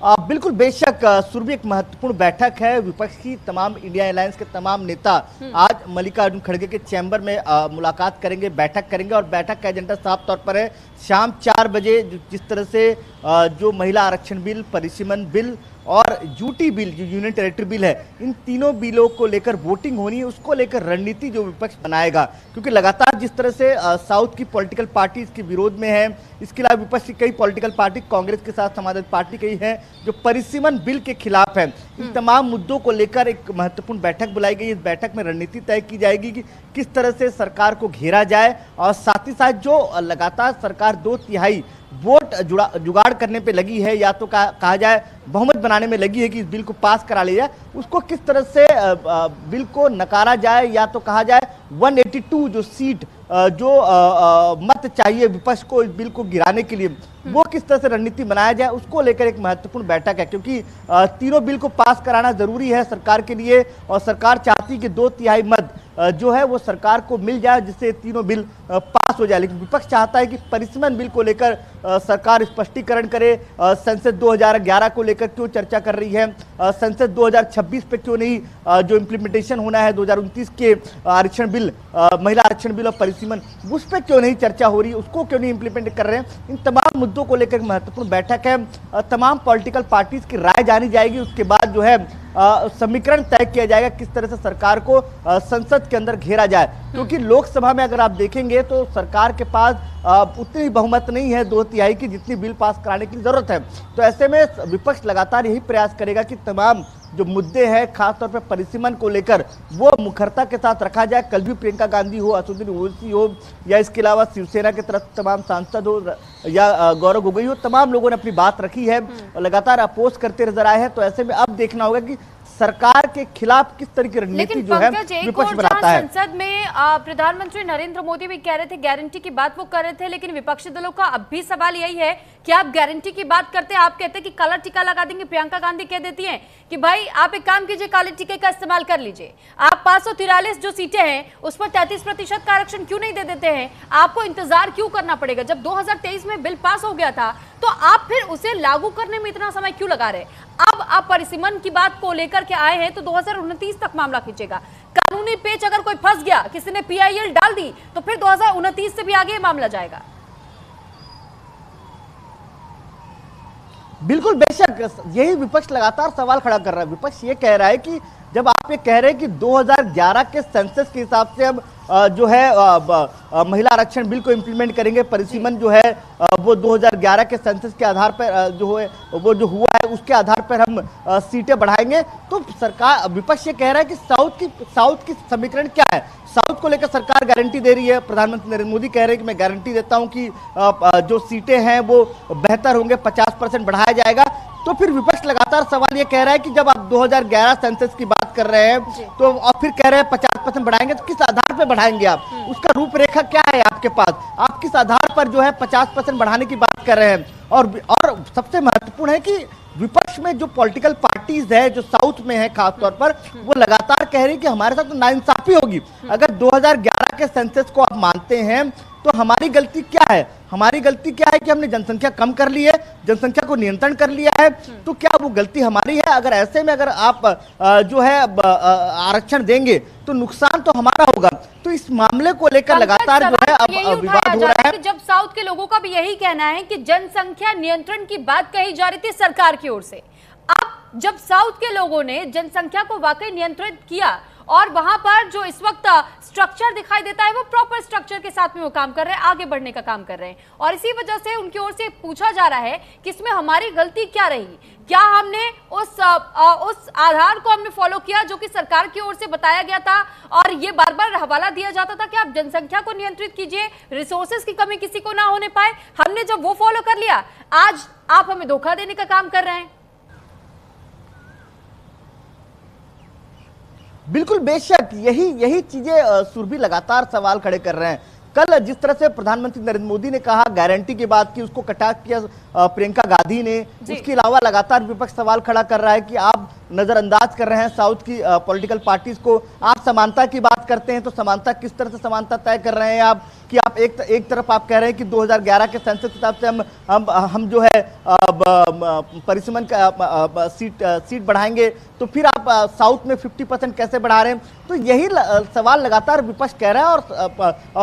बिल्कुल बेशक सुरभि, एक महत्वपूर्ण बैठक है। विपक्ष की तमाम इंडिया अलायंस के तमाम नेता आज मल्लिकार्जुन खड़गे के चैम्बर में मुलाकात करेंगे, बैठक करेंगे और बैठक का एजेंडा साफ तौर पर है शाम 4 बजे। जिस तरह से जो महिला आरक्षण बिल, परिसीमन बिल और यूटी बिल, जो यूनियन टेरिटरी बिल है, इन तीनों बिलों को लेकर वोटिंग होनी है, उसको लेकर रणनीति जो विपक्ष बनाएगा। क्योंकि लगातार जिस तरह से साउथ की पॉलिटिकल पार्टी इसके विरोध में है, इसके अलावा विपक्ष की कई पॉलिटिकल पार्टी, कांग्रेस के साथ समाजवादी पार्टी कई है जो परिसीमन बिल के खिलाफ है। इन तमाम मुद्दों को लेकर एक महत्वपूर्ण बैठक बुलाई गई। इस बैठक में रणनीति तय की जाएगी कि किस तरह से सरकार को घेरा जाए और साथ ही साथ जो लगातार सरकार 2/3 वोट जुगाड़ करने पे लगी है, या तो कहा जाए बहुमत बनाने में लगी है कि इस बिल को पास करा लिया जाए, उसको किस तरह से बिल को नकारा जाए, या तो कहा जाए 182 जो सीट जो मत चाहिए विपक्ष को इस बिल को गिराने के लिए, वो किस तरह से रणनीति बनाया जाए, उसको लेकर एक महत्वपूर्ण बैठक है। क्योंकि तीनों बिल को पास कराना जरूरी है सरकार के लिए और सरकार चाहती है कि 2/3 मत जो है वो सरकार को मिल जाए, जिससे तीनों बिल पास हो जाए। लेकिन विपक्ष चाहता है कि परिसीमन बिल को लेकर सरकार स्पष्टीकरण करे। संसद 2011 को लेकर क्यों चर्चा कर रही है, संसद 2026 पे क्यों नहीं जो इम्प्लीमेंटेशन होना है 2029 के आरक्षण बिल, महिला आरक्षण बिल और परिसीमन, उस पर क्यों नहीं चर्चा हो रही, उसको क्यों नहीं इम्प्लीमेंट कर रहे हैं। इन तमाम मुद्दों को लेकर महत्वपूर्ण बैठक है। तमाम पॉलिटिकल पार्टीज की राय जानी जाएगी, उसके बाद जो है समीकरण तय किया जाएगा किस तरह से सरकार को संसद के अंदर घेरा जाए। क्योंकि लोकसभा में अगर आप देखेंगे तो सरकार के पास उतनी बहुमत नहीं है 2/3 की, जितनी बिल पास कराने की जरूरत है। तो ऐसे में विपक्ष लगातार यही प्रयास करेगा कि तमाम जो मुद्दे हैं खासतौर पर परिसीमन को लेकर वो मुखरता के साथ रखा जाए। कल भी प्रियंका गांधी हो, असदुद्दीन ओवैसी हो, या इसके अलावा शिवसेना की तरफ तमाम सांसद हो या गौरव गोगोई हो, तमाम लोगों ने अपनी बात रखी है और लगातार अपोज करते नजर आए हैं। तो ऐसे में अब देखना होगा कि सरकार के खिलाफ किस तरह की रणनीति जो है विपक्ष बनाता है। संसद में प्रधानमंत्री नरेंद्र मोदी भी कह रहे थे, गारंटी की बात वो कर रहे थे, लेकिन विपक्षी दलों का अब भी सवाल यही है कि आप गारंटी की बात करते हैं, आप कहते हैं कि काला टीका लगा देंगे। प्रियंका गांधी कह देती हैं कि भाई आप एक काम कीजिए, काले टीके का इस्तेमाल कर लीजिए। आप 543 जो सीटें हैं उस पर 33% का आरक्षण क्यों नहीं दे देते हैं? आपको इंतजार क्यों करना पड़ेगा? जब 2023 में बिल पास हो गया था तो आप फिर उसे लागू करने में इतना समय क्यों लगा रहे? अब आप परिसीमन की बात को लेकर के आए हैं तो 2029 तक मामला खींचेगा। कानूनी पेच अगर कोई फंस गया, किसी ने PIL डाल दी, तो फिर 2029 से भी आगे मामला जाएगा। बिल्कुल बेशक, यही विपक्ष लगातार सवाल खड़ा कर रहा है। विपक्ष ये कह रहा है कि जब आप ये कह रहे हैं कि 2011 के सेंसस के हिसाब से अब जो है महिला आरक्षण बिल को इम्प्लीमेंट करेंगे, परिसीमन जो है वो 2011 के सेंसस के आधार पर जो है वो जो हुआ है उसके आधार पर हम सीटें बढ़ाएंगे। तो सरकार, विपक्ष ये कह रहा है कि साउथ की समीकरण क्या है? साउथ को लेकर सरकार गारंटी दे रही है, प्रधानमंत्री नरेंद्र मोदी कह रहे हैं कि मैं गारंटी देता हूं कि जो सीटें हैं वो बेहतर होंगे, 50% बढ़ाया जाएगा। तो फिर विपक्ष लगातार सवाल ये कह रहा है कि जब आप 2011 सेंसस की बात कर रहे हैं तो और फिर कह रहे हैं 50% बढ़ाएंगे, तो किस आधार पर बढ़ाएंगे आप? उसका रूपरेखा क्या है आपके पास? आप किस आधार पर जो है 50% बढ़ाने की बात कर रहे हैं? और सबसे महत्वपूर्ण है कि विपक्ष में जो पॉलिटिकल पार्टीज है जो साउथ में है खासतौर पर, वो लगातार कह रही है कि हमारे साथ तो नाइंसाफी होगी। अगर 2011 के सेंसस को आप मानते हैं तो हमारी गलती क्या है? हमारी गलती क्या है कि हमने जनसंख्या कम कर ली है, जनसंख्या को नियंत्रण कर लिया है, तो क्या वो गलती हमारी है? अगर ऐसे में अगर आप जो है आरक्षण देंगे तो नुकसान तो हमारा होगा। तो इस मामले को लेकर लगातार जो है अब विवाद हो रहा है। जब साउथ के लोगों का भी यही कहना है कि जनसंख्या नियंत्रण की बात कही जा रही थी सरकार की ओर से, अब जब साउथ के लोगों ने जनसंख्या को वाकई नियंत्रित किया और वहां पर जो इस वक्त स्ट्रक्चर दिखाई देता है वो प्रॉपर स्ट्रक्चर के साथ में वो काम कर रहे हैं, आगे बढ़ने का काम कर रहे हैं, और इसी वजह से उनकी ओर से पूछा जा रहा है कि इसमें हमारी गलती क्या रही? क्या हमने उस आधार को हमने फॉलो किया जो कि सरकार की ओर से बताया गया था और ये बार बार हवाला दिया जाता था कि आप जनसंख्या को नियंत्रित कीजिए, रिसोर्सेज की कमी किसी को ना होने पाए। हमने जब वो फॉलो कर लिया, आज आप हमें धोखा देने का काम कर रहे हैं। बिल्कुल बेशक, यही चीजें सुरभि लगातार सवाल खड़े कर रहे हैं कल जिस तरह से प्रधानमंत्री नरेंद्र मोदी ने कहा, गारंटी की बात की, उसको कटाक्ष किया प्रियंका गांधी ने। उसके अलावा लगातार विपक्ष सवाल खड़ा कर रहा है कि आप नजरअंदाज कर रहे हैं साउथ की पॉलिटिकल पार्टीज को। आप समानता की बात करते हैं तो समानता किस तरह से समानता तय कर रहे हैं आप, कि आप एक तरफ आप कह रहे हैं कि 2011 के सेंसस के हिसाब से हम जो है परिसीमन का सीट बढ़ाएंगे, तो फिर आप साउथ में 50% कैसे बढ़ा रहे हैं? तो यही सवाल लगातार विपक्ष कह रहा है और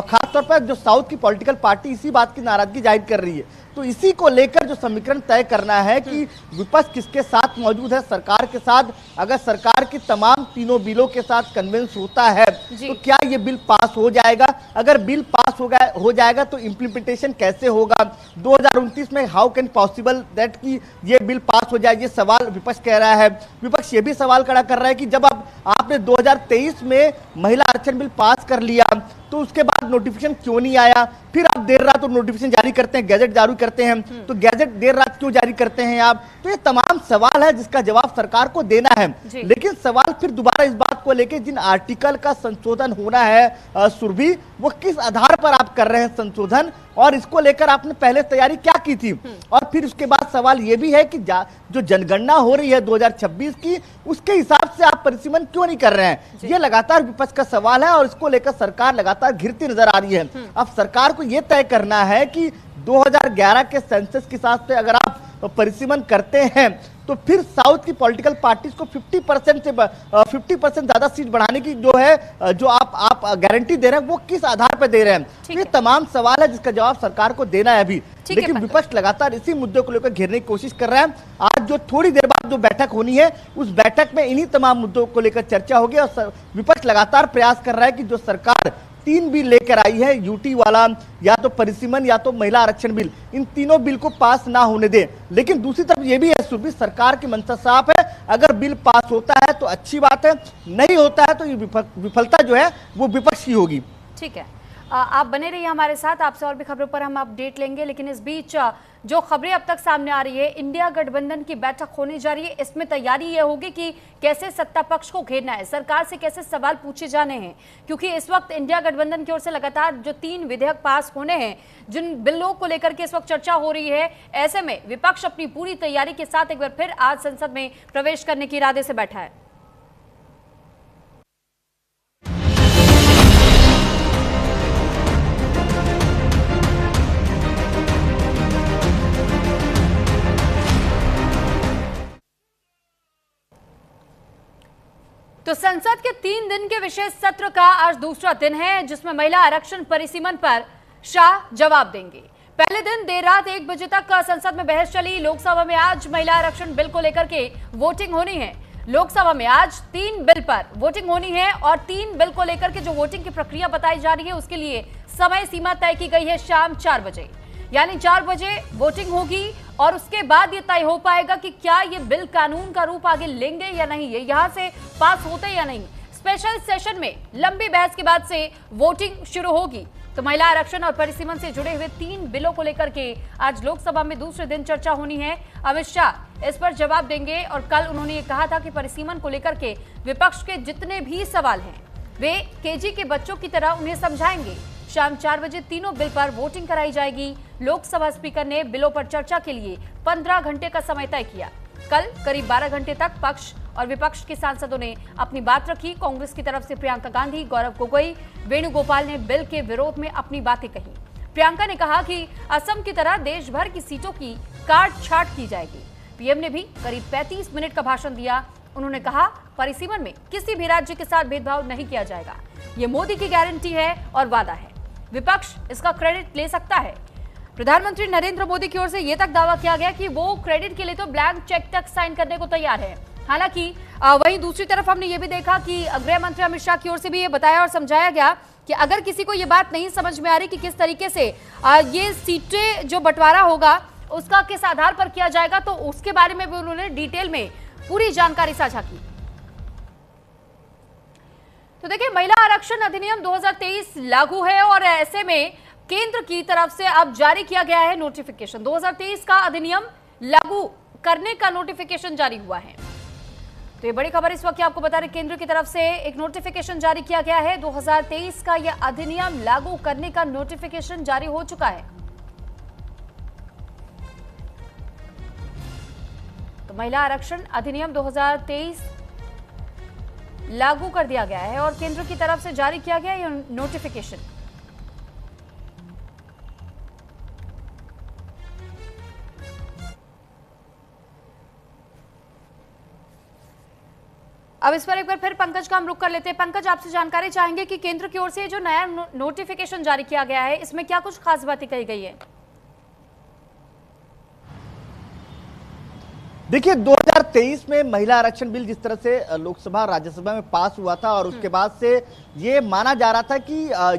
खासतौर पर जो साउथ की पॉलिटिकल पार्टी इसी बात की नाराजगी जाहिर कर रही है। तो इसी को लेकर जो समीकरण तय करना है कि विपक्ष किसके साथ मौजूद है, सरकार के साथ। अगर सरकार की तमाम तीनों बिलों के साथ कन्विंस होता है तो क्या ये बिल पास हो जाएगा? अगर बिल पास हो जाएगा तो इम्प्लीमेंटेशन कैसे होगा 2029 में? हाउ कैन पॉसिबल दैट कि ये बिल पास हो जाए, ये सवाल विपक्ष कह रहा है। विपक्ष ये भी सवाल खड़ा कर रहा है कि जब आपने 2023 में महिला आरक्षण बिल पास कर लिया तो उसके बाद नोटिफिकेशन क्यों नहीं आया? फिर आप देर रात तो नोटिफिकेशन जारी करते हैं, गैजेट जारी करते हैं, तो गैजेट देर रात क्यों जारी करते हैं आप? तो ये तमाम सवाल है जिसका जवाब सरकार को देना है। लेकिन सवाल फिर दोबारा इस बात को लेकर, जिन आर्टिकल का संशोधन होना है सुरभि, वो किस आधार पर आप कर रहे हैं संशोधन, और इसको लेकर आपने पहले तैयारी क्या की थी? और फिर उसके बाद सवाल ये भी है कि जो जनगणना हो रही है 2026 की, उसके हिसाब से आप परिसीमन क्यों नहीं कर रहे हैं? ये लगातार विपक्ष का सवाल है और इसको लेकर सरकार लगातार घिरती नजर आ रही है। अब सरकार को यह तय करना है कि 2011 के सेंसस के हिसाब से अगर आप परिसीमन करते हैं तो फिर साउथ की पॉलिटिकल पार्टीज को 50% ज्यादा सीट बढ़ाने की जो आप गारंटी दे रहे हैं, वो किस आधार पर दे रहे हैं? ये तमाम सवाल है जिसका जवाब सरकार को देना है अभी। लेकिन विपक्ष लगातार इसी मुद्दे को लेकर घेरने की कोशिश कर रहा है। आज जो थोड़ी देर बाद जो बैठक होनी है, उस बैठक में इन्हीं तमाम मुद्दों को लेकर चर्चा होगी और विपक्ष लगातार प्रयास कर रहा है कि जो सरकार 3 बिल लेकर आई है, यूटी वाला, या तो परिसीमन, या तो महिला आरक्षण बिल, इन तीनों बिल को पास ना होने दे। लेकिन दूसरी तरफ ये भी है सुरभि, सरकार की मंशा साफ है, अगर बिल पास होता है तो अच्छी बात है, नहीं होता है तो ये विफलता जो है वो विपक्ष की होगी। ठीक है, आप बने रहिए हमारे साथ, आपसे और भी खबरों पर हम अपडेट लेंगे। लेकिन इस बीच जो खबरें अब तक सामने आ रही है, इंडिया गठबंधन की बैठक होने जा रही है, इसमें तैयारी ये होगी कि कैसे सत्ता पक्ष को घेरना है, सरकार से कैसे सवाल पूछे जाने हैं, क्योंकि इस वक्त इंडिया गठबंधन की ओर से लगातार जो 3 विधेयक पास होने हैं, जिन बिलों को लेकर के इस वक्त चर्चा हो रही है, ऐसे में विपक्ष अपनी पूरी तैयारी के साथ एक बार फिर आज संसद में प्रवेश करने के इरादे से बैठा है। तो संसद के 3 दिन के विशेष सत्र का आज दूसरा दिन है, जिसमें महिला आरक्षण परिसीमन पर शाह जवाब देंगे। पहले दिन देर रात 1 बजे तक संसद में बहस चली। लोकसभा में आज महिला आरक्षण बिल को लेकर के वोटिंग होनी है। लोकसभा में आज 3 बिल पर वोटिंग होनी है और 3 बिल को लेकर के जो वोटिंग की प्रक्रिया बताई जा रही है, उसके लिए समय सीमा तय की गई है शाम 4 बजे, यानी 4 बजे वोटिंग होगी और उसके बाद ये तय हो पाएगा कि क्या ये बिल कानून का रूप आगे लेंगे या नहीं, ये यहां से पास होते या नहीं। स्पेशल सेशन में लंबी बहस के बाद से वोटिंग शुरू होगी। तो महिला आरक्षण और परिसीमन से जुड़े हुए 3 बिलों को लेकर के आज लोकसभा में दूसरे दिन चर्चा होनी है। अमित शाह इस पर जवाब देंगे और कल उन्होंने ये कहा था कि परिसीमन को लेकर के विपक्ष के जितने भी सवाल हैं वे केजी के बच्चों की तरह उन्हें समझाएंगे। शाम 4 बजे तीनों बिल पर वोटिंग कराई जाएगी। लोकसभा स्पीकर ने बिलों पर चर्चा के लिए 15 घंटे का समय तय किया। कल करीब 12 घंटे तक पक्ष और विपक्ष के सांसदों ने अपनी बात रखी। कांग्रेस की तरफ से प्रियंका गांधी, गौरव गोगोई, वेणुगोपाल ने बिल के विरोध में अपनी बातें कही। प्रियंका ने कहा कि असम की तरह देश भर की सीटों की काट छांट की जाएगी। पीएम ने भी करीब 35 मिनट का भाषण दिया। उन्होंने कहा परिसीमन में किसी भी राज्य के साथ भेदभाव नहीं किया जाएगा, ये मोदी की गारंटी है और वादा है। विपक्ष इसका क्रेडिट ले सकता है। प्रधानमंत्री नरेंद्र मोदी की ओर से यह तक दावा किया गया कि वो क्रेडिट के लिए तो ब्लैंक चेक तक साइन करने को तैयार है। हालांकि वहीं दूसरी तरफ हमने ये भी देखा कि गृह मंत्री अमित शाह की ओर से भी ये बताया और समझाया गया कि अगर किसी को ये बात नहीं समझ में आ रही कि किस तरीके से ये सीटें जो बंटवारा होगा उसका किस आधार पर किया जाएगा, तो उसके बारे में भी उन्होंने डिटेल में पूरी जानकारी साझा की। तो देखिए, महिला आरक्षण अधिनियम 2023 लागू है और ऐसे में केंद्र की तरफ से अब जारी किया गया है नोटिफिकेशन। 2023 का अधिनियम लागू करने का नोटिफिकेशन जारी हुआ है। तो ये बड़ी खबर इस वक्त आपको बता रहे, केंद्र की तरफ से एक नोटिफिकेशन जारी किया गया है। 2023 का यह अधिनियम लागू करने का नोटिफिकेशन जारी हो चुका है। तो महिला आरक्षण अधिनियम 2023 लागू कर दिया गया है और केंद्र की तरफ से जारी किया गया यह नोटिफिकेशन। अब इस पर एक बार फिर पंकज का हम रुख कर लेते हैं। पंकज, आपसे जानकारी चाहेंगे कि केंद्र की ओर से जो नया नोटिफिकेशन जारी किया गया है, इसमें क्या कुछ खास बातें कही गई है? देखिए, 2023 में महिला आरक्षण बिल जिस तरह से लोकसभा और राज्यसभा में पास हुआ था और उसके बाद से ये माना जा रहा था कि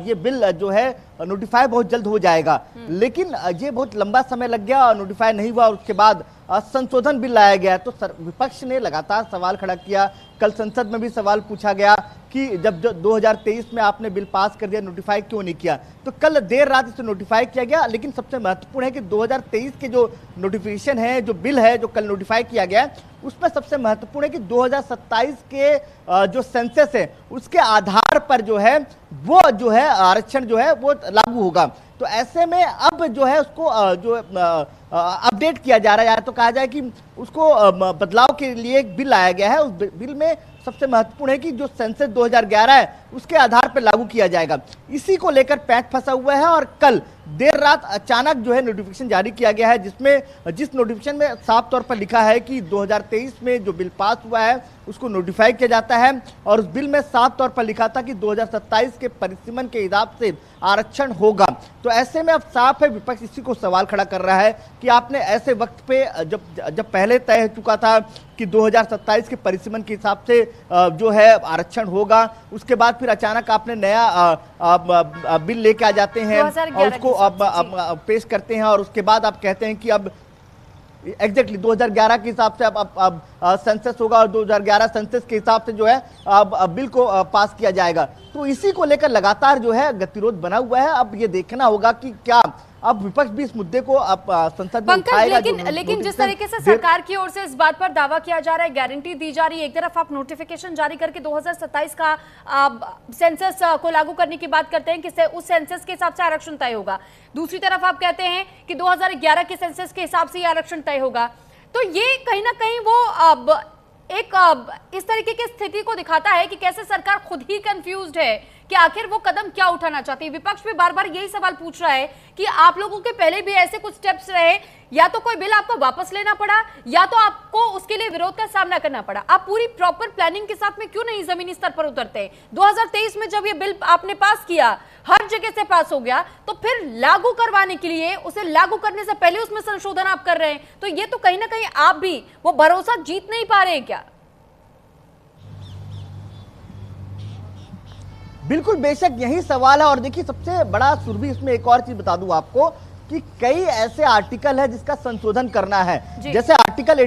ये बिल जो है नोटिफाई बहुत जल्द हो जाएगा, लेकिन ये बहुत लंबा समय लग गया और नोटिफाई नहीं हुआ और उसके बाद संशोधन बिल लाया गया। तो विपक्ष ने लगातार सवाल खड़ा किया। कल संसद में भी सवाल पूछा गया कि जब 2023 में आपने बिल पास कर दिया, नोटिफाई क्यों नहीं किया? तो कल देर रात इसे नोटिफाई किया गया, लेकिन सबसे महत्वपूर्ण है कि 2023 के जो नोटिफिकेशन है, जो बिल है, जो कल नोटिफाई किया गया है, उसमें सबसे महत्वपूर्ण है कि 2027 के जो सेंसस है उसके आधार पर जो है वो जो है आरक्षण जो है वो लागू होगा। तो ऐसे में अब जो है उसको जो अपडेट किया जा रहा है, या तो कहा जाए कि उसको बदलाव के लिए एक बिल लाया गया है। उस बिल में सबसे महत्वपूर्ण है कि जो सेंसस 2011 है उसके आधार पर लागू किया जाएगा। इसी को लेकर पैंच फंसा हुआ है और कल देर रात अचानक जो है नोटिफिकेशन जारी किया गया है, जिस नोटिफिकेशन में साफ तौर पर लिखा है कि 2023 में जो बिल पास हुआ है उसको नोटिफाई किया जाता है और उस बिल में साफ तौर पर लिखा था कि 2027 के परिसीमन के हिसाब से आरक्षण होगा। तो ऐसे में अब साफ है, विपक्ष इसी को सवाल खड़ा कर रहा है कि आपने ऐसे वक्त पे जब पहले तय हो चुका था कि 2027 के परिसीमन के हिसाब से जो है आरक्षण होगा, उसके बाद फिर अचानक आपने नया बिल लेके आ जाते हैं और उसको अब पेश करते हैं और उसके बाद आप कहते हैं कि अब एग्जैक्टली 2011 के हिसाब से अब सेंसस होगा और 2011 सेंसस के हिसाब से जो है अब बिल को पास किया जाएगा। तो इसी को लेकर लगातार जो है गतिरोध बना हुआ है। अब ये देखना होगा कि क्या अब विपक्ष भी इस मुद्दे को अब संसद में उठाएगा। लेकिन जिस तरीके से सरकार की ओर से इस बात पर दावा किया जा रहा है, गारंटी दी जा रही है, एक तरफ आप नोटिफिकेशन जारी करके 2027 का सेंसस को लागू करने की बात करते हैं कि उस सेंसस के हिसाब से आरक्षण तय होगा, दूसरी तरफ आप कहते हैं कि 2011 के सेंसस के हिसाब से आरक्षण तय होगा। तो ये कहीं ना कहीं वो अब इस तरीके की स्थिति को दिखाता है कि कैसे सरकार खुद ही कंफ्यूज्ड है कि आखिर वो कदम क्या उठाना चाहती है। विपक्ष भी बार बार यही सवाल पूछ रहा है कि आप लोगों के पहले भी ऐसे कुछ स्टेप्स रहे, या तो कोई बिल आपको वापस लेना पड़ा या तो आपको उसके लिए विरोध का सामना करना पड़ा। आप पूरी प्रॉपर प्लानिंग के साथ में क्यों नहीं जमीनी स्तर पर उतरते हैं? 2023 में जब ये बिल आपने पास किया, हर जगह से पास हो गया, तो फिर लागू करवाने के लिए, उसे लागू करने से पहले उसमें संशोधन आप कर रहे हैं। तो ये तो कहीं ना कहीं आप भी वो भरोसा जीत नहीं पा रहे हैं क्या? बिल्कुल, बेशक यही सवाल है। और देखिए, सबसे बड़ा सुरभि इसमें एक और चीज बता दूं आपको कि कई ऐसे आर्टिकल है जिसका संशोधन करना है, जैसे आर्टिकल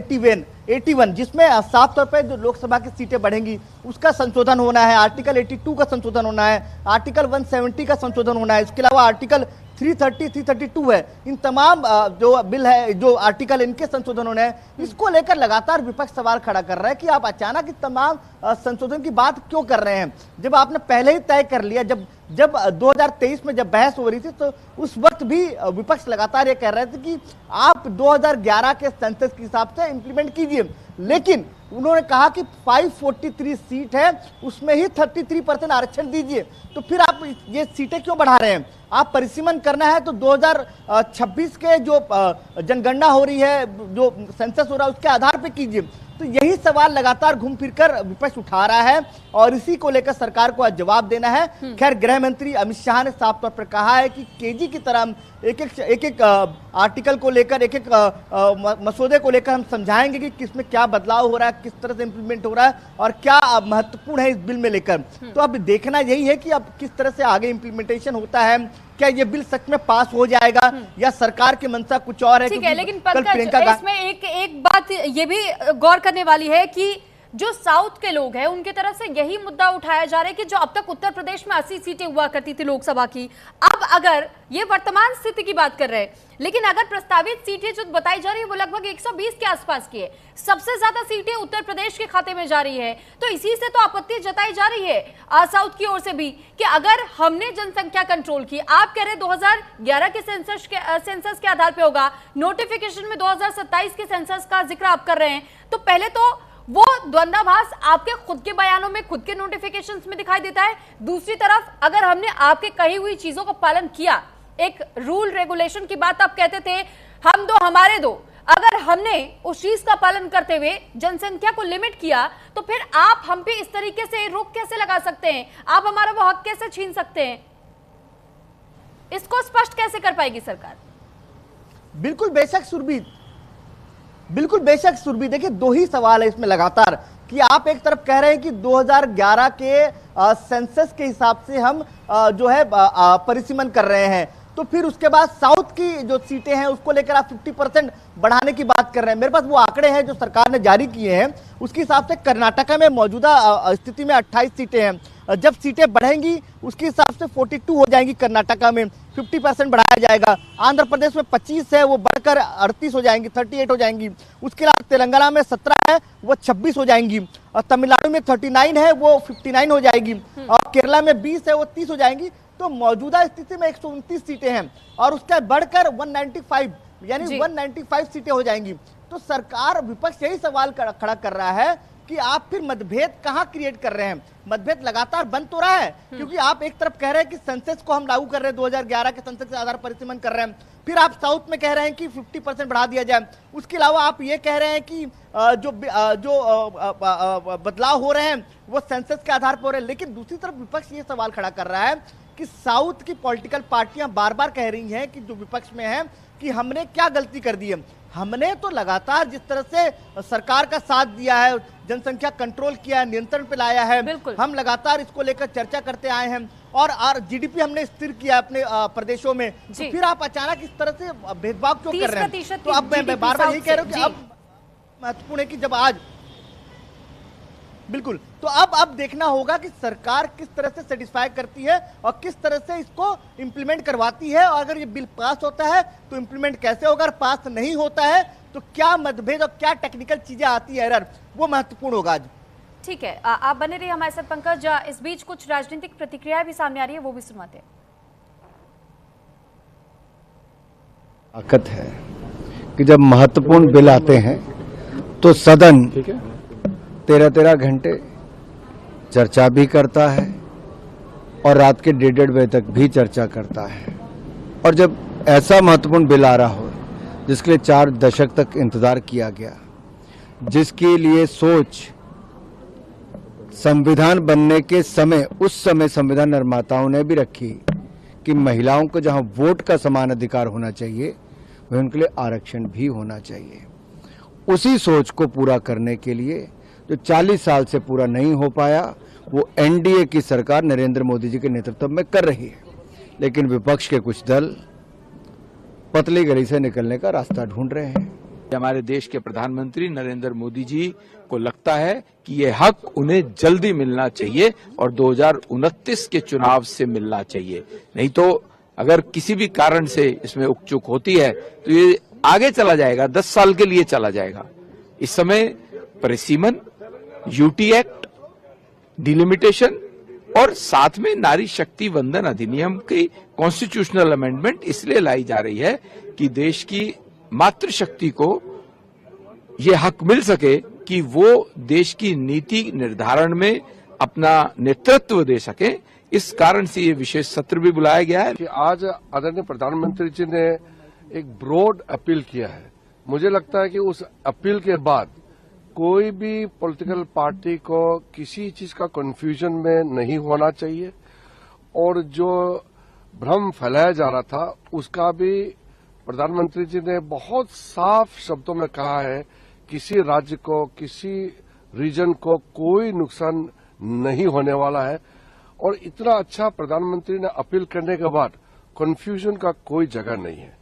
81 जिसमें साफ तौर पर जो लोकसभा की सीटें बढ़ेंगी उसका संशोधन होना है, आर्टिकल 82 का संशोधन होना है, आर्टिकल 170 का संशोधन होना है, इसके अलावा आर्टिकल 330, 332 है। इन तमाम जो बिल है, जो आर्टिकल, इनके संशोधन होने हैं। इसको लेकर लगातार विपक्ष सवाल खड़ा कर रहा है कि आप अचानक इस तमाम संशोधन की बात क्यों कर रहे हैं, जब आपने पहले ही तय कर लिया। जब 2023 में जब बहस हो रही थी तो उस वक्त भी विपक्ष लगातार ये कह रहे थे कि आप 2011 के सेंसस के हिसाब से इंप्लीमेंट कीजिए, लेकिन उन्होंने कहा कि 543 सीट है उसमें ही 33% आरक्षण दीजिए। तो फिर आप ये सीटें क्यों बढ़ा रहे हैं? आप परिसीमन करना है तो 2026 के जो जनगणना हो रही है, जो सेंसस हो रहा है, उसके आधार पर कीजिए। तो यही सवाल लगातार घूम फिरकर विपक्ष उठा रहा है और इसी को लेकर सरकार को आज जवाब देना है। खैर, गृह मंत्री अमित शाह ने साफ तौर पर कहा है कि केजी की तरह एक आर्टिकल को लेकर, एक मसौदे को लेकर हम समझाएंगे कि किसमें क्या बदलाव हो रहा है, किस तरह से इंप्लीमेंट हो रहा है और क्या महत्वपूर्ण है इस बिल में लेकर। तो अब देखना यही है कि अब किस तरह से आगे इंप्लीमेंटेशन होता है, क्या ये बिल सच में पास हो जाएगा या सरकार की मंशा कुछ और है। ठीक है, लेकिन पंकज, इसमें एक बात ये भी गौर करने वाली है कि जो साउथ के लोग हैं उनकी तरफ से यही मुद्दा उठाया जा रहा है कि जो अब तक उत्तर प्रदेश में 80 सीटें हुआ करती थी लोकसभा की, अब अगर ये वर्तमान स्थिति की बात कर रहे हैं, लेकिन अगर प्रस्तावित सीटें जो बताई जा रही है वो लगभग 120 के आसपास की है, सबसे ज्यादा सीटें उत्तर प्रदेश के खाते में जा रही है, तो इसी से तो आपत्ति जताई जा रही है साउथ की ओर से भी कि अगर हमने जनसंख्या कंट्रोल की, आप कह रहे 2011 के सेंसस के आधार पे होगा, नोटिफिकेशन में 2027 के सेंसस का जिक्र आप कर रहे हैं, तो पहले तो वो द्वंद्वाभास आपके खुद के बयानों में, खुद के नोटिफिकेशंस में दिखाई देता है। दूसरी तरफ अगर हमने आपके कही हुई चीजों का पालन किया, एक रूल रेगुलेशन की बात आप कहते थे, हम दो हमारे दो, अगर हमने उस चीज का पालन करते हुए जनसंख्या को लिमिट किया, तो फिर आप हम पे इस तरीके से रोक कैसे लगा सकते हैं? आप हमारा वो हक कैसे छीन सकते हैं? इसको स्पष्ट कैसे कर पाएगी सरकार? बिल्कुल बेशक सुरभि, देखिए दो ही सवाल है इसमें लगातार कि आप एक तरफ कह रहे हैं कि 2011 के सेंसस के हिसाब से हम जो है परिसीमन कर रहे हैं, तो फिर उसके बाद साउथ की जो सीटें हैं उसको लेकर आप 50% बढ़ाने की बात कर रहे हैं। मेरे पास वो आंकड़े हैं जो सरकार ने जारी किए हैं, उसके हिसाब से कर्नाटका में मौजूदा स्थिति में 28 सीटें हैं, जब सीटें बढ़ेंगी उसके हिसाब से 42 हो जाएंगी, कर्नाटका में 50% बढ़ाया जाएगा, आंध्र प्रदेश में 25 है वो बढ़कर 38 हो जाएंगी, 38 हो जाएंगी, उसके अलावा तेलंगाना में 17 है वो 26 हो जाएंगी, और तमिलनाडु में 39 है वो 59 हो जाएगी, और केरला में 20 है वो 30 हो जाएंगी। तो मौजूदा स्थिति में 129 सीटें हैं और उसके बढ़कर 195 यानी 195 सीटें हो जाएंगी। तो सरकार, विपक्ष यही सवाल खड़ा कर रहा है कि आप फिर मतभेद कहां क्रिएट कर रहे हैं? मतभेद लगातार बन तो रहा है, क्योंकि आप एक तरफ कह रहे हैं कि सेंसस को हम लागू कर रहे हैं, 2011 के सेंसस के आधार पर परिसीमन कर रहे हैं, फिर आप साउथ में कह रहे हैं कि 50% बढ़ा दिया जाए, उसके अलावा आप ये कह रहे हैं कि जो बदलाव हो रहे हैं वो सेंसस के आधार पर हो रहे हैं। लेकिन दूसरी तरफ विपक्ष ये सवाल खड़ा कर रहा है कि साउथ की पॉलिटिकल पार्टियां बार बार कह रही हैं कि जो विपक्ष में है कि हमने क्या गलती कर दी है, हमने तो लगातार जिस तरह से सरकार का साथ दिया है, जनसंख्या कंट्रोल किया है, नियंत्रण पे लाया है, हम लगातार इसको लेकर चर्चा करते आए हैं और जीडीपी हमने स्थिर किया अपने प्रदेशों में, तो फिर आप अचानक इस तरह से भेदभाव क्यों कर रहे हैं? तो अब मैं बार बार यही कह रहा हूं कि अब महत्वपूर्ण है कि जब आज बिल्कुल, तो अब देखना होगा कि सरकार किस तरह से सेटिस्फाई करती है और किस तरह से इसको इंप्लीमेंट करवाती है, और अगर ये बिल पास होता है तो इंप्लीमेंट कैसे होगा, और पास नहीं होता है तो क्या मतभेद और क्या टेक्निकल चीजें आती है एरर, वो महत्वपूर्ण होगा आज। ठीक है, आप बने रहिए हमारे साथ पंकज। इस बीच कुछ राजनीतिक प्रतिक्रियाएं भी सामने आ रही है, वो भी सुनाते हैं। ताकत है कि जब महत्वपूर्ण बिल आते हैं तो सदन 13-13 घंटे चर्चा भी करता है और रात के 1:30 बजे तक भी चर्चा करता है। और जब ऐसा महत्वपूर्ण बिल आ रहा हो जिसके लिए 4 दशक तक इंतजार किया गया, जिसके लिए सोच संविधान बनने के समय, उस समय संविधान निर्माताओं ने भी रखी कि महिलाओं को जहां वोट का समान अधिकार होना चाहिए वह उनके लिए आरक्षण भी होना चाहिए, उसी सोच को पूरा करने के लिए जो 40 साल से पूरा नहीं हो पाया वो एनडीए की सरकार नरेंद्र मोदी जी के नेतृत्व में कर रही है। लेकिन विपक्ष के कुछ दल पतली गली से निकलने का रास्ता ढूंढ रहे हैं। हमारे देश के प्रधानमंत्री नरेंद्र मोदी जी को लगता है कि ये हक उन्हें जल्दी मिलना चाहिए और 2029 के चुनाव से मिलना चाहिए, नहीं तो अगर किसी भी कारण से इसमें उकचुक होती है तो ये आगे चला जाएगा, 10 साल के लिए चला जाएगा। इस समय परिसीमन, यूटी एक्ट, डिलिमिटेशन और साथ में नारी शक्ति वंदन अधिनियम की कॉन्स्टिट्यूशनल अमेंडमेंट इसलिए लाई जा रही है कि देश की मातृशक्ति को ये हक मिल सके कि वो देश की नीति निर्धारण में अपना नेतृत्व दे सके। इस कारण से ये विशेष सत्र भी बुलाया गया है। कि आज आदरणीय प्रधानमंत्री जी ने एक ब्रॉड अपील किया है। मुझे लगता है कि उस अपील के बाद कोई भी पॉलिटिकल पार्टी को किसी चीज का कंफ्यूजन में नहीं होना चाहिए, और जो भ्रम फैलाया जा रहा था उसका भी प्रधानमंत्री जी ने बहुत साफ शब्दों में कहा है, किसी राज्य को, किसी रीजन को कोई नुकसान नहीं होने वाला है। और इतना अच्छा प्रधानमंत्री ने अपील करने के बाद कंफ्यूजन का कोई जगह नहीं है।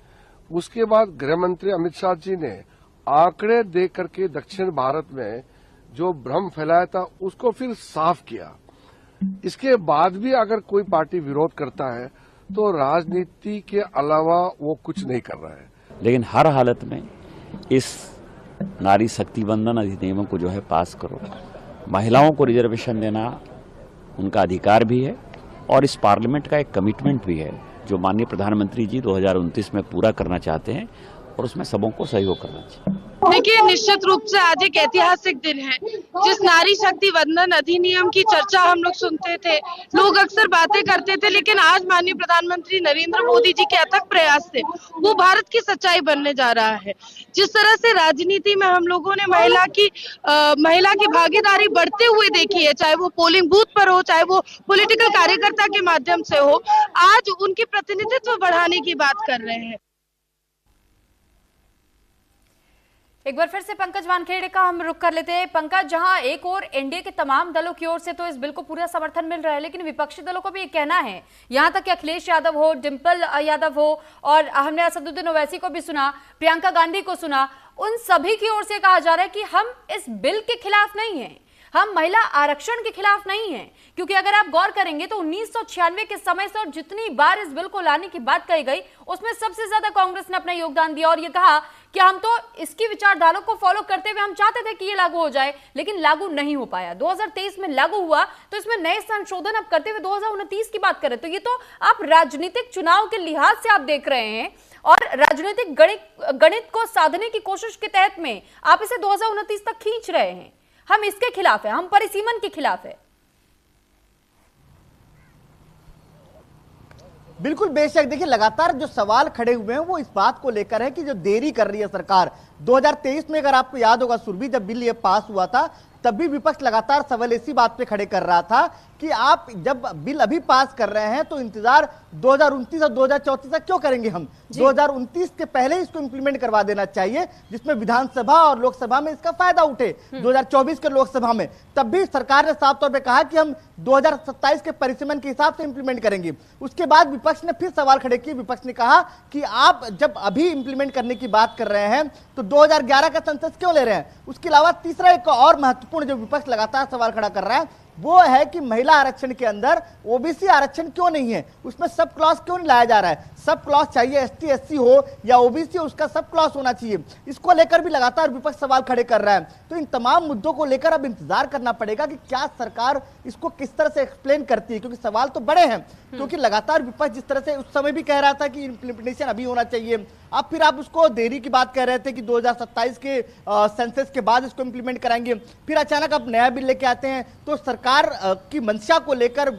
उसके बाद गृह मंत्री अमित शाह जी ने आंकड़े दे करके दक्षिण भारत में जो भ्रम फैलाया था उसको फिर साफ किया। इसके बाद भी अगर कोई पार्टी विरोध करता है तो राजनीति के अलावा वो कुछ नहीं कर रहा है। लेकिन हर हालत में इस नारी शक्ति वंदन अधिनियम को जो है पास करो। महिलाओं को रिजर्वेशन देना उनका अधिकार भी है और इस पार्लियामेंट का एक कमिटमेंट भी है जो माननीय प्रधानमंत्री जी 2029 में पूरा करना चाहते हैं और उसमें सबों को सहयोग करना चाहिए। देखिए, निश्चित रूप से आज एक ऐतिहासिक दिन है। जिस नारी शक्ति वंदन अधिनियम की चर्चा हम लोग सुनते थे, लोग अक्सर बातें करते थे, लेकिन आज माननीय प्रधानमंत्री नरेंद्र मोदी जी के अथक प्रयास से वो भारत की सच्चाई बनने जा रहा है। जिस तरह से राजनीति में हम लोगों ने महिला की भागीदारी बढ़ते हुए देखी है, चाहे वो पोलिंग बूथ पर हो, चाहे वो पॉलिटिकल कार्यकर्ता के माध्यम से हो, आज उनकी प्रतिनिधित्व बढ़ाने की बात कर रहे हैं। एक बार फिर से पंकज वानखेड़े का हम रुख कर लेते हैं। पंकज, जहां एक और एनडीए के तमाम दलों की ओर से तो इस बिल को पूरा समर्थन मिल रहा है, लेकिन विपक्षी दलों को भी ये कहना है, यहां तक कि अखिलेश यादव हो, डिंपल यादव हो, और हमने असदुद्दीन ओवैसी को भी सुना, प्रियंका गांधी को सुना, उन सभी की ओर से कहा जा रहा है कि हम इस बिल के खिलाफ नहीं है, हम महिला आरक्षण के खिलाफ नहीं है। क्योंकि अगर आप गौर करेंगे तो 1996 के समय से और जितनी बार इस बिल को लाने की बात कही गई, उसमें सबसे ज्यादा कांग्रेस ने अपना योगदान दिया और ये कहा कि हम तो इसकी विचारधारा को फॉलो करते हुए हम चाहते थे कि ये लागू हो जाए, लेकिन लागू नहीं हो पाया। 2023 में लागू हुआ तो इसमें नए संशोधन अब करते हुए 2029 की बात करें तो ये तो आप राजनीतिक चुनाव के लिहाज से आप देख रहे हैं और राजनीतिक गणित को साधने की कोशिश के तहत में आप इसे 2029 तक खींच रहे हैं। हम इसके खिलाफ है, हम परिसीमन के खिलाफ है। बिल्कुल बेशक। देखिए, लगातार जो सवाल खड़े हुए हैं वो इस बात को लेकर है कि जो देरी कर रही है सरकार। 2023 में अगर आपको याद होगा सुरभि, जब बिल ये पास हुआ था तब भी विपक्ष लगातार सवाल इसी बात पे खड़े कर रहा था कि आप जब बिल अभी पास कर रहे हैं तो इंतजार 2029 और 2034 तक क्यों करेंगे हम? 2029 के पहले इसको इंप्लीमेंट करवा देना चाहिए, जिसमें विधानसभा और लोकसभा में इसका फायदा उठे। 2024 के लोकसभा में तब भी सरकार ने साफ तौर पे कहा कि हम 2027 के परिसीमन के हिसाब से इंप्लीमेंट करेंगे। उसके बाद विपक्ष ने फिर सवाल खड़े किए। विपक्ष ने कहा कि आप जब अभी इंप्लीमेंट करने की बात कर रहे हैं तो 2011 का सेंसस क्यों ले रहे हैं? उसके अलावा तीसरा एक और महत्वपूर्ण जो विपक्ष लगातार सवाल खड़ा कर रहा है वो है कि महिला आरक्षण के अंदर ओबीसी आरक्षण क्यों नहीं है, उसमें सब क्लॉज क्यों नहीं लाया जा रहा है? सब क्लॉज चाहिए, एसटी एससी हो या ओबीसी हो, उसका सब क्लॉज होना चाहिए। इसको लेकर भी लगातार विपक्ष सवाल खड़े कर रहा है। तो इन तमाम मुद्दों को लेकर अब इंतजार करना पड़ेगा कि क्या सरकार इसको किस तरह से एक्सप्लेन करती है, क्योंकि सवाल तो बड़े हैं। क्योंकि लगातार विपक्ष जिस तरह से उस समय भी कह रहा था कि इंप्लीमेंटेशन अभी होना चाहिए, अब फिर आप उसको देरी की बात कह रहे थे कि 2027 के सेंसस के बाद इसको इंप्लीमेंट कराएंगे, फिर अचानक आप नया बिल लेके आते हैं। तो सरकार की मंशा को लेकर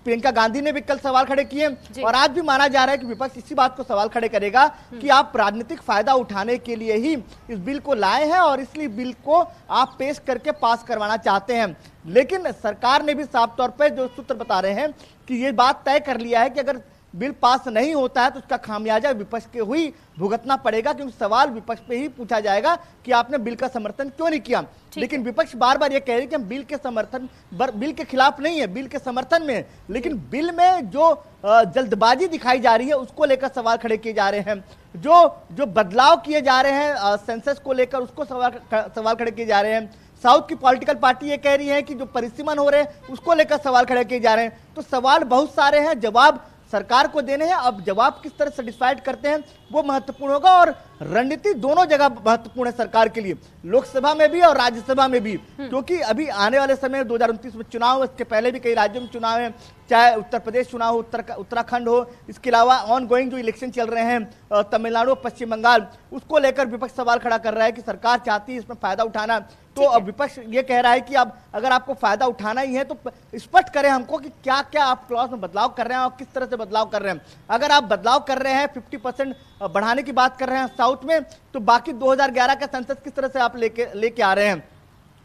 प्रियंका गांधी ने भी कल सवाल खड़े किए और आज भी माना जा रहा है कि विपक्ष इसी बात को सवाल खड़े करेगा कि आप राजनीतिक फायदा उठाने के लिए ही इस बिल को लाए हैं और इसलिए बिल को आप पेश करके पास करवाना चाहते हैं। लेकिन सरकार ने भी साफ तौर पर जो सूत्र बता रहे हैं कि ये बात तय कर लिया है कि अगर बिल पास नहीं होता है तो उसका खामियाजा विपक्ष के हुई भुगतना पड़ेगा, क्योंकि सवाल विपक्ष पे ही पूछा जाएगा कि आपने बिल का समर्थन क्यों नहीं किया। लेकिन विपक्ष बार बार ये कह रही है कि हम बिल के खिलाफ नहीं है, बिल के समर्थन में है। लेकिन बिल में जो जल्दबाजी दिखाई जा रही है उसको लेकर सवाल खड़े किए जा रहे हैं, जो बदलाव किए जा रहे हैं सेंसस को लेकर उसको सवाल खड़े किए जा रहे हैं। साउथ की पॉलिटिकल पार्टी ये कह रही है कि जो परिसीमन हो रहे हैं उसको लेकर सवाल खड़े किए जा रहे हैं। तो सवाल बहुत सारे हैं, जवाब सरकार को देने हैं। अब जवाब किस तरह सेटिस्फाइड करते हैं वो महत्वपूर्ण होगा और रणनीति दोनों जगह महत्वपूर्ण है सरकार के लिए, लोकसभा में भी और राज्यसभा में भी। क्योंकि अभी आने वाले समय 2029 में चुनाव, इसके पहले भी कई राज्यों में चुनाव है, चाहे उत्तर प्रदेश चुनाव हो, उत्तराखंड हो, इसके अलावा ऑन गोइंग जो इलेक्शन चल रहे हैं तमिलनाडु, पश्चिम बंगाल, उसको लेकर विपक्ष सवाल खड़ा कर रहा है कि सरकार चाहती है इसमें फायदा उठाना। तो अब विपक्ष ये कह रहा है कि अब अगर आपको फायदा उठाना ही है तो स्पष्ट करें हमको कि क्या क्या आप क्लॉज में बदलाव कर रहे हैं और किस तरह से बदलाव कर रहे हैं। अगर आप बदलाव कर रहे हैं 50% बढ़ाने की बात कर रहे हैं साउथ में, तो बाकी 2011 का सेंसस किस तरह से आप लेके आ रहे हैं?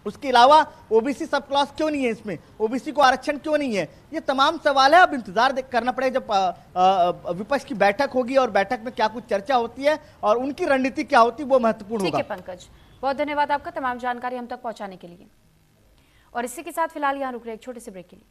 उसके अलावा ओबीसी सब क्लॉज क्यों नहीं है इसमें, ओबीसी को आरक्षण क्यों नहीं है? ये तमाम सवाल है। अब इंतजार करना पड़ेगा जब विपक्ष की बैठक होगी और बैठक में क्या कुछ चर्चा होती है और उनकी रणनीति क्या होती है वो महत्वपूर्ण होगा। ठीक है पंकज, बहुत धन्यवाद आपका तमाम जानकारी हम तक पहुंचाने के लिए। और इसी के साथ फिलहाल यहाँ रुक रहे एक छोटे से ब्रेक के लिए।